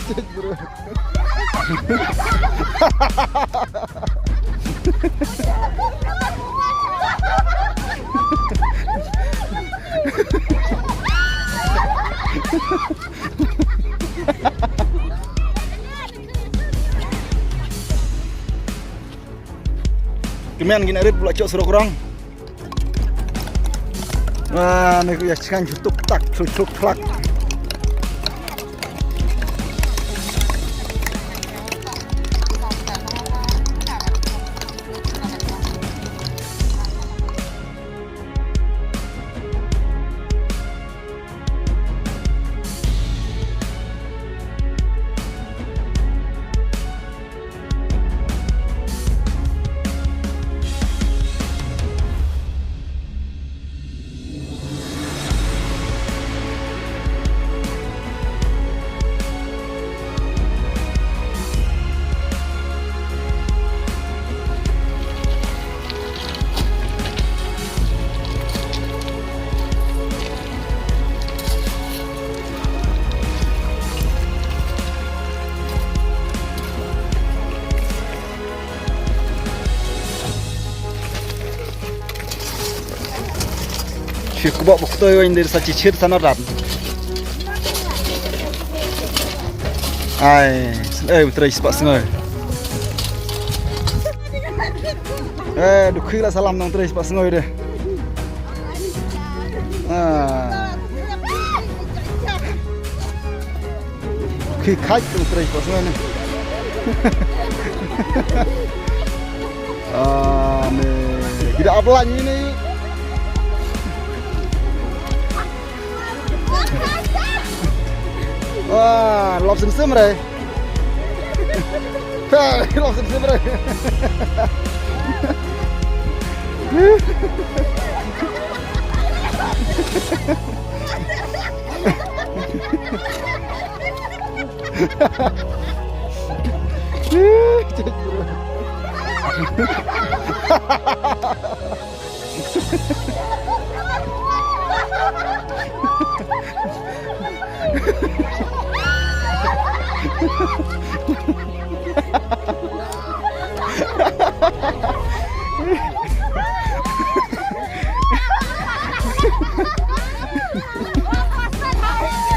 Bro. Kemen gini arit pula cok suruh kurang. Wah, nih ya cikan jutuk tak cucuk klak. Kubak bukto yo indir sa chichir sanorat. Ai, utrai sepak sengai. Dukhilah salam nang utrai sepak sengai deh. Dukhi khaj utrai sepak sengai ni. Nih, tidak apa ini. Wah, lop sem-sem re. Lop sem-sem re.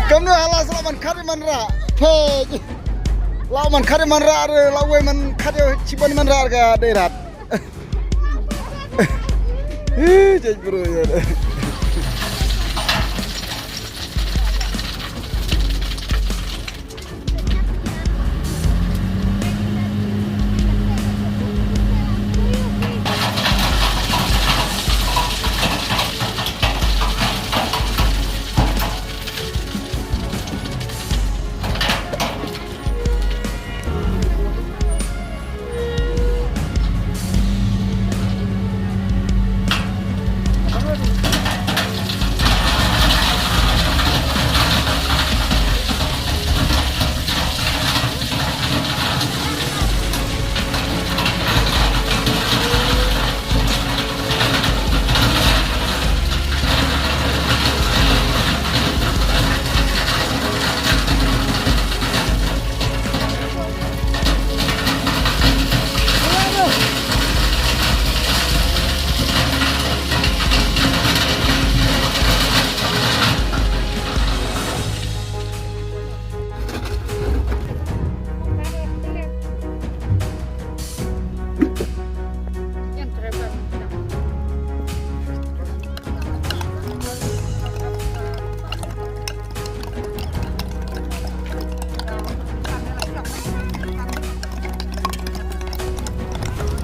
Kamu halas lawan kariman ra. Lawan kariman ra lawan man kare ciban man ra ga derat. Jadi bro ya.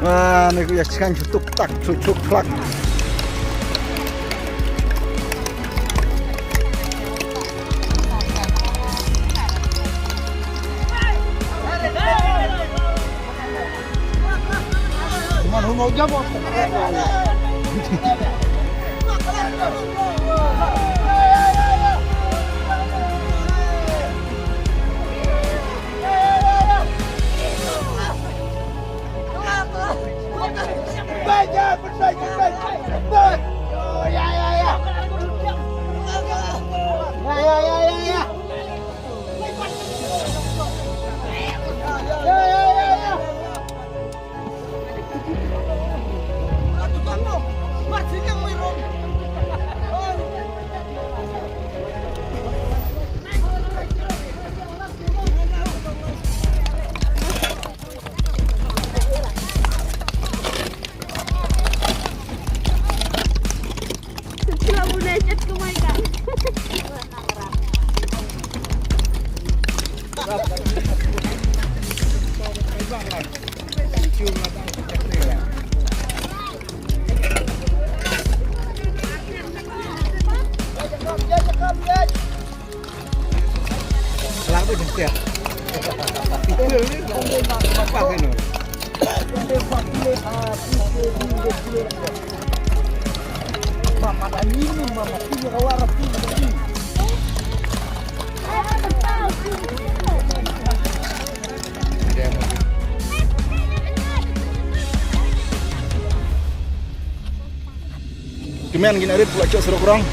Wah, nih ya cikan jutuk tak cucuk klak. Cuman mau jawab. Lagu jengkel. Itu ni apa ini? Mama dah ini mama ini rawat ini. Kemen gini ada pula cok suruh kurang.